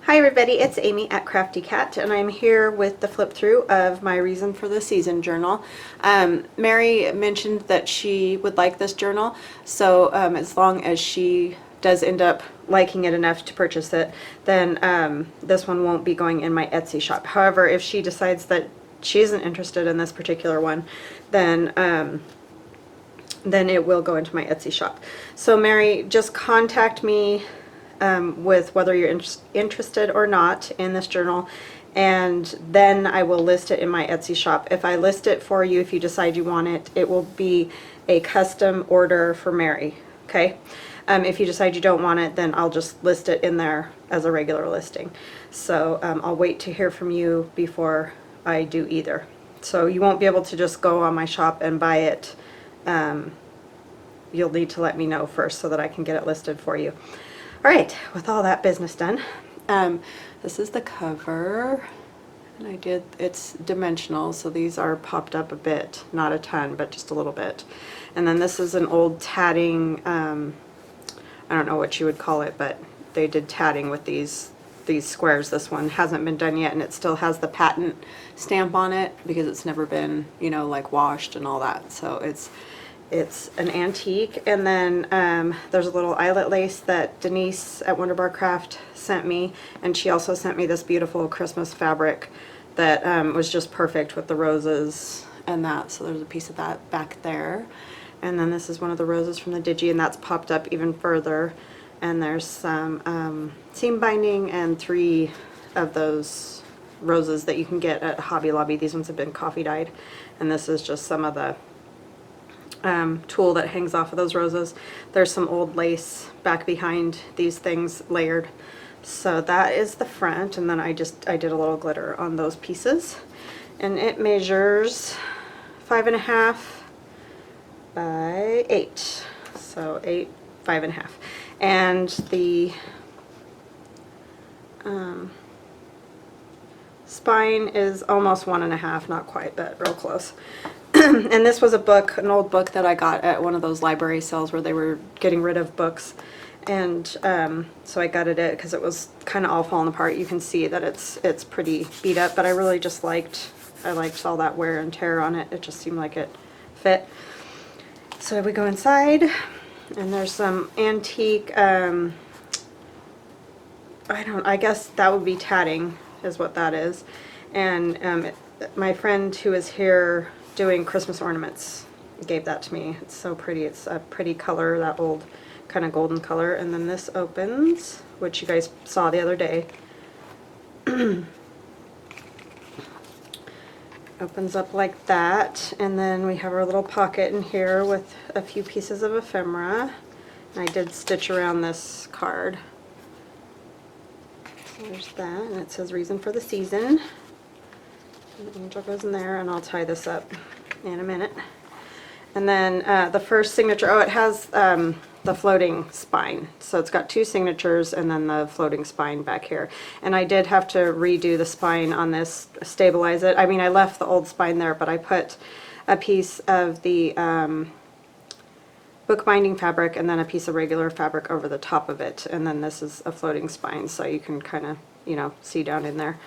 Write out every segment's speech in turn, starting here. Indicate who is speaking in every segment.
Speaker 1: Hi everybody, it's Amy at Crafty Cat, and I'm here with the flip through of my Reason for the Season journal. Mary mentioned that she would like this journal, so as long as she does end up liking it enough to purchase it, then this one won't be going in my Etsy shop. However, if she decides that she isn't interested in this particular one, then it will go into my Etsy shop. So Mary, just contact me with whether you're interested or not in this journal, and then I will list it in my Etsy shop. If I list it for you, if you decide you want it, it will be a custom order for Mary, okay? If you decide you don't want it, then I'll just list it in there as a regular listing. So I'll wait to hear from you before I do either. So you won't be able to just go on my shop and buy it. You'll need to let me know first so that I can get it listed for you. All right, with all that business done, this is the cover, and it's dimensional, so these are popped up a bit, not a ton, but just a little bit. And then this is an old tatting, I don't know what you would call it, but they did tatting with these squares. This one hasn't been done yet, and it still has the patent stamp on it because it's never been, you know, like washed and all that. So it's an antique. And then there's a little eyelet lace that Denise at Wonder Bar Craft sent me, and she also sent me this beautiful Christmas fabric that was just perfect with the roses and that. So there's a piece of that back there. And then this is one of the roses from the Digi, and that's popped up even further. And there's some seam binding and 3 of those roses that you can get at Hobby Lobby. These ones have been coffee dyed, and this is just some of the tulle that hangs off of those roses. There's some old lace back behind these things layered. So that is the front, and then I did a little glitter on those pieces, and it measures 5.5 by 8, so 5.5, and the spine is almost 1.5, not quite, but real close. And this was a book, an old book that I got at one of those library sales where they were getting rid of books, and so I gutted it because it was kind of all falling apart. You can see that it's pretty beat up, but I really just liked all that wear and tear on it. It just seemed like it fit. So we go inside, and there's some antique, I guess that would be tatting is what that is. And my friend who is here doing Christmas ornaments gave that to me. It's so pretty. It's a pretty color, that old kind of golden color. And then this opens, which you guys saw the other day. Opens up like that, and then we have our little pocket in here with a few pieces of ephemera. And I did stitch around this card. So there's that, and it says Reason for the Season. The angel goes in there, and I'll tie this up in a minute. And then the first signature, it has the floating spine. So it's got 2 signatures and then the floating spine back here. And I did have to redo the spine on this, stabilize it. I mean, I left the old spine there, but I put a piece of the bookbinding fabric and then a piece of regular fabric over the top of it. And then this is a floating spine, so you can kind of, you know, see down in there.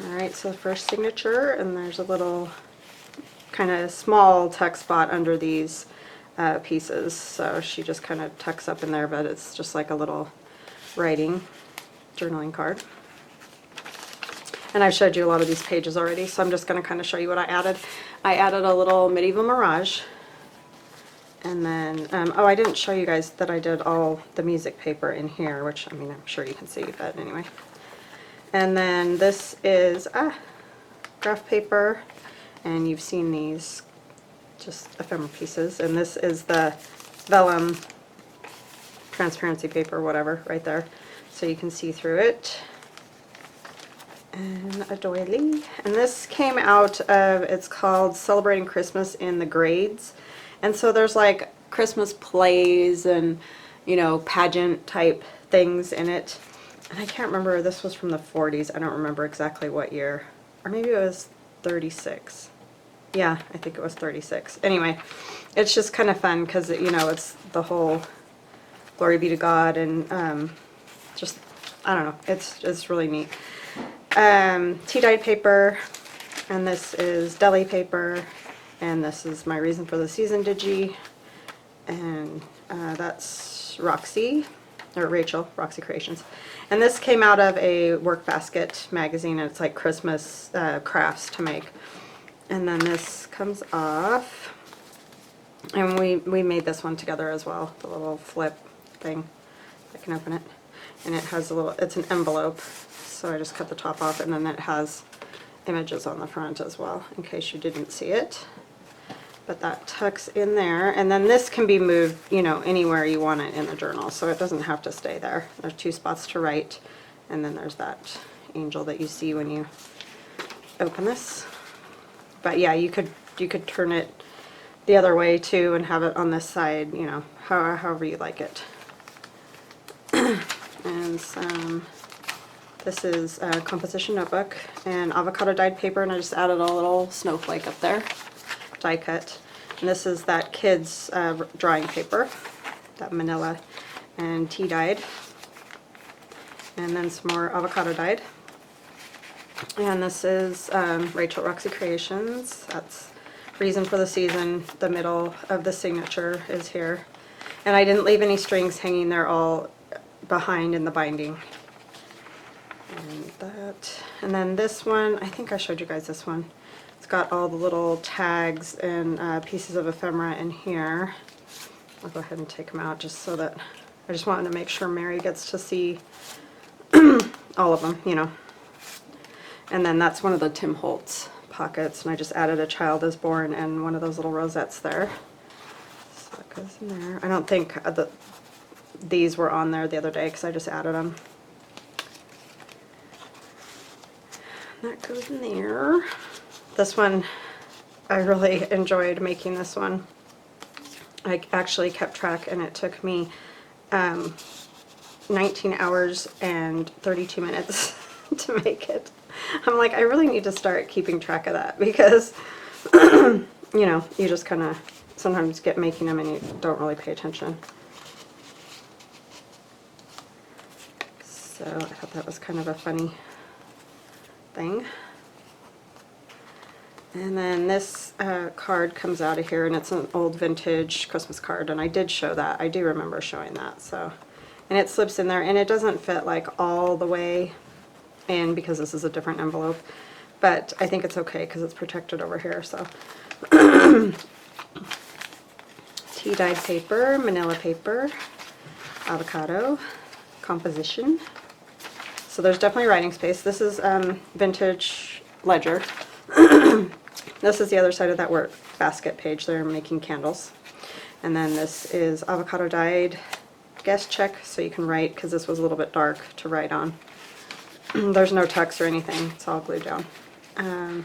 Speaker 1: Alright, so the first signature, and there's a little kind of small tuck spot under these pieces, so she just kind of tucks up in there, but it's just like a little writing journaling card. And I've showed you a lot of these pages already, so I'm just going to kind of show you what I added. I added a little medieval mirage, and then, oh, I didn't show you guys that I did all the music paper in here, which, I mean, I'm sure you can see, but anyway. And then this is graph paper, and you've seen these, just ephemera pieces, and this is the vellum transparency paper, whatever, right there, so you can see through it. And a doily, and this came out of, it's called Celebrating Christmas in the Grades, and so there's like Christmas plays and, you know, pageant type things in it. And I can't remember, this was from the 40s, I don't remember exactly what year, or maybe it was 36. Yeah, I think it was 36. Anyway, it's just kind of fun because, you know, it's the whole glory be to God and just, I don't know, it's really neat. Tea dyed paper, and this is deli paper, and this is my Reason for the Season digi, and that's Roxy, or Rachel, Roxy Creations. And this came out of a Work Basket magazine, and it's like Christmas crafts to make. And then this comes off, and we made this one together as well, the little flip thing. I can open it, and it has a little, it's an envelope, so I just cut the top off, and then it has images on the front as well, in case you didn't see it. But that tucks in there, and then this can be moved, you know, anywhere you want it in the journal, so it doesn't have to stay there. There's 2 spots to write, and then there's that angel that you see when you open this. But yeah, you could turn it the other way too, and have it on this side, you know, however you like it. And some, this is a composition notebook and avocado dyed paper, and I just added a little snowflake up there, die cut. And this is that kids drawing paper, that manila, and tea dyed, and then some more avocado dyed. And this is Rachel, Roxy Creations. That's Reason for the Season. The middle of the signature is here, and I didn't leave any strings hanging. They're all behind in the binding. And that, and then this one, I think I showed you guys this one. It's got all the little tags and pieces of ephemera in here. I'll go ahead and take them out just so that I just wanted to make sure Mary gets to see all of them, you know. And then that's one of the Tim Holtz pockets, and I just added a child is born and one of those little rosettes there. So that goes in there. I don't think these were on there the other day because I just added them. And that goes in there. This one, I really enjoyed making this one. I actually kept track, and it took me 19 hours and 32 minutes to make it. I'm like, I really need to start keeping track of that, because you know, you just kind of sometimes get making them and you don't really pay attention. So I thought that was kind of a funny thing. And then this card comes out of here, and it's an old vintage Christmas card, and I did show that. I do remember showing that. So, and it slips in there, and it doesn't fit like all the way in because this is a different envelope, but I think it's okay because it's protected over here. So tea dyed paper, manila paper, avocado, composition. So there's definitely writing space. This is vintage ledger. This is the other side of that work basket page. They're making candles. And then this is avocado dyed guest check, so you can write, because this was a little bit dark to write on. There's no text or anything. It's all glued down.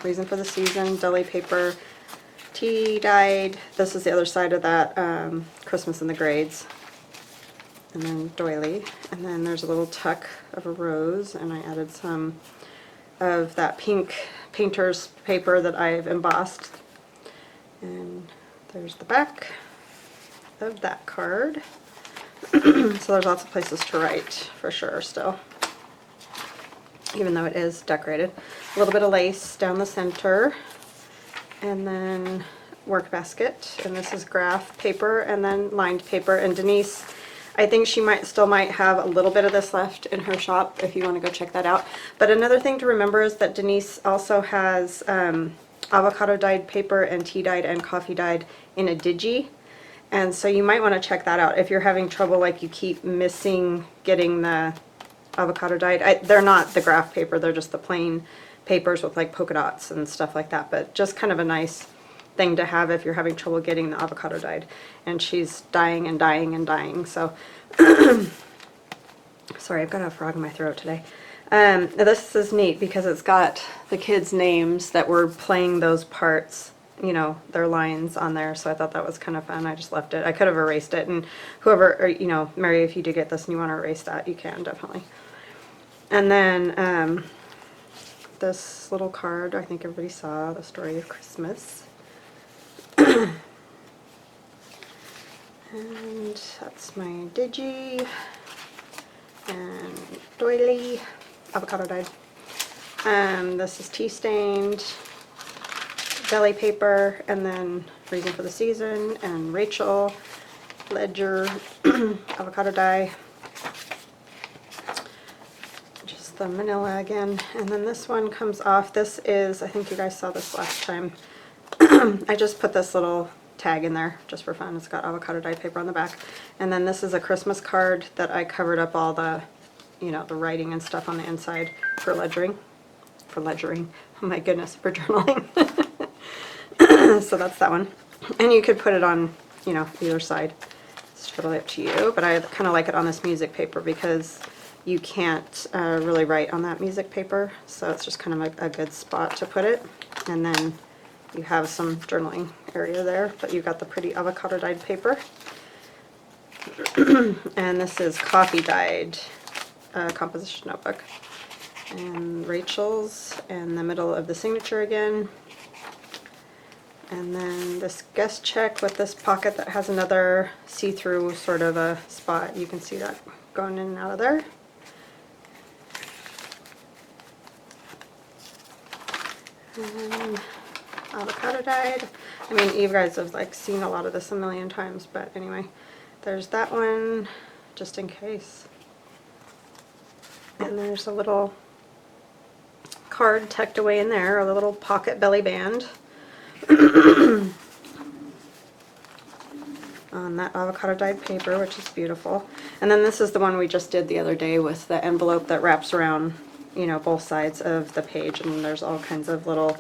Speaker 1: Reason for the Season, deli paper, tea dyed. This is the other side of that Christmas in the grades. And then doily. And then there's a little tuck of a rose, and I added some of that pink painter's paper that I've embossed. And there's the back of that card. So there's lots of places to write for sure still, even though it is decorated. A little bit of lace down the center, and then work basket, and this is graph paper and then lined paper. And Denise, I think she still might have a little bit of this left in her shop if you want to go check that out. But another thing to remember is that Denise also has avocado dyed paper and tea dyed and coffee dyed in a digi. And so you might want to check that out if you're having trouble, like you keep missing getting the avocado dyed. They're not the graph paper, they're just the plain papers with like polka dots and stuff like that, but just kind of a nice thing to have if you're having trouble getting the avocado dyed. And she's dying and dying and dying, so sorry, I've got a frog in my throat today. This is neat because it's got the kids' names that were playing those parts, you know, their lines on there, so I thought that was kind of fun. I just left it. I could have erased it, and whoever, or, you know, Mary, if you do get this and you want to erase that, you can definitely. And then this little card, I think everybody saw, the story of Christmas. And that's my digi. and doily, avocado dyed. This is tea stained, belly paper, and then Reason for the Season, and Rachel, Ledger, avocado dye. Just the manila again. And then this one comes off. This is, I think you guys saw this last time. I just put this little tag in there just for fun. It's got avocado dye paper on the back. And then this is a Christmas card that I covered up all the, you know, the writing and stuff on the inside for ledgering. For ledgering. Oh my goodness, for journaling. So that's that one. And you could put it on, you know, either side. It's totally up to you. But I kind of like it on this music paper because you can't really write on that music paper. So it's just kind of a good spot to put it. And then you have some journaling area there, but you've got the pretty avocado dyed paper. And this is coffee dyed composition notebook. And Rachel's in the middle of the signature again. And then this guest check with this pocket that has another see-through sort of a spot. You can see that going in and out of there. And then avocado dyed. I mean, you guys have like seen a lot of this a million times, but anyway, there's that one just in case. And there's a little card tucked away in there, a little pocket belly band on that avocado dyed paper, which is beautiful. And then this is the one we just did the other day with the envelope that wraps around, you know, both sides of the page, and there's all kinds of little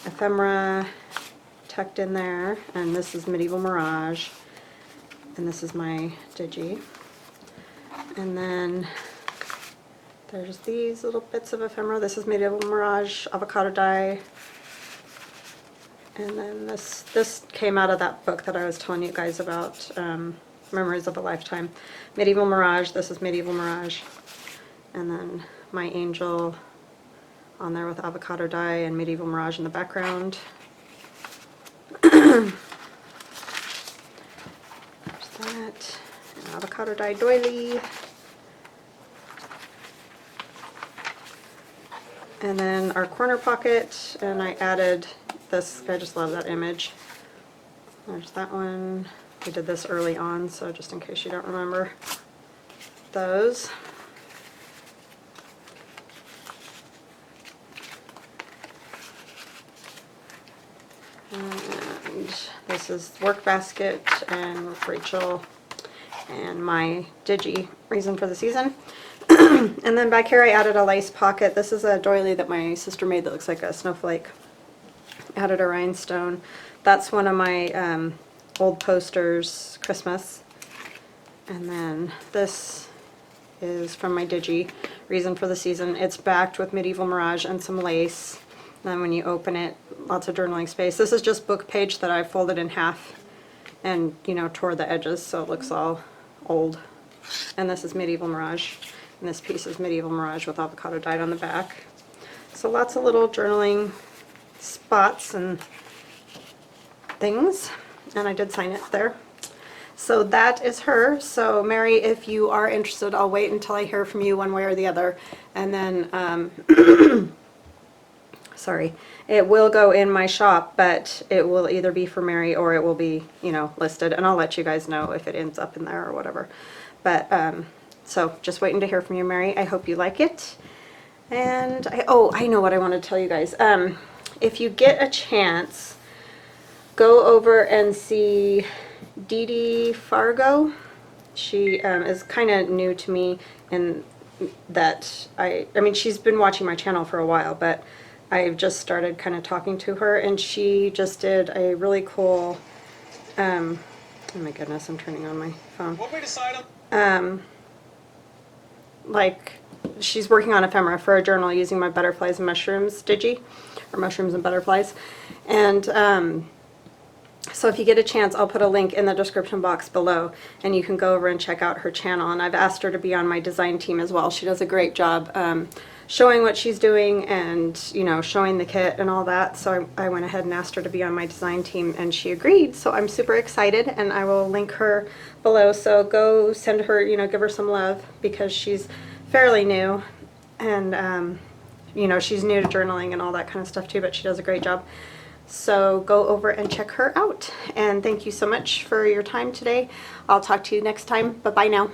Speaker 1: ephemera tucked in there. And this is Medieval Mirage, and this is my Digi. And then there's these little bits of ephemera. This is Medieval Mirage avocado dye. And then this came out of that book that I was telling you guys about, Memories of a Lifetime. Medieval Mirage, this is Medieval Mirage. And then my angel on there with avocado dye and Medieval Mirage in the background. There's that. An avocado dye doily. And then our corner pocket, and I added this. I just love that image. There's that one. We did this early on, so just in case you don't remember those. And this is work basket and Rachel and my Digi, Reason for the Season. And then back here I added a lace pocket. This is a doily that my sister made that looks like a snowflake. Added a rhinestone. That's one of my old posters, Christmas. And then this is from my Digi, Reason for the Season. It's backed with Medieval Mirage and some lace. And then when you open it, lots of journaling space. This is just book page that I folded in half and, you know, tore the edges so it looks all old. And this is Medieval Mirage. And this piece is Medieval Mirage with avocado dyed on the back. So lots of little journaling spots and things. And I did sign it there. So that is her. So Mary, if you are interested, I'll wait until I hear from you one way or the other. And then, sorry, it will go in my shop, but it will either be for Mary or it will be, you know, listed. And I'll let you guys know if it ends up in there or whatever. But, so just waiting to hear from you, Mary. I hope you like it. And I know what I want to tell you guys. If you get a chance, go over and see Dee Dee Farago. She is kind of new to me in that I mean, she's been watching my channel for a while, but I've just started kind of talking to her, and she just did a really cool, oh my goodness, I'm turning on my phone. What way to sign up? Like, she's working on ephemera for a journal using my butterflies and mushrooms Digi, or mushrooms and butterflies. And So if you get a chance, I'll put a link in the description box below, and you can go over and check out her channel. And I've asked her to be on my design team as well. She does a great job showing what she's doing and, you know, showing the kit and all that. So I went ahead and asked her to be on my design team, and she agreed. So I'm super excited, and I will link her below. So go send her, you know, give her some love, because she's fairly new, and you know, she's new to journaling and all that kind of stuff too, but she does a great job. So go over and check her out. And thank you so much for your time today. I'll talk to you next time. Bye-bye now.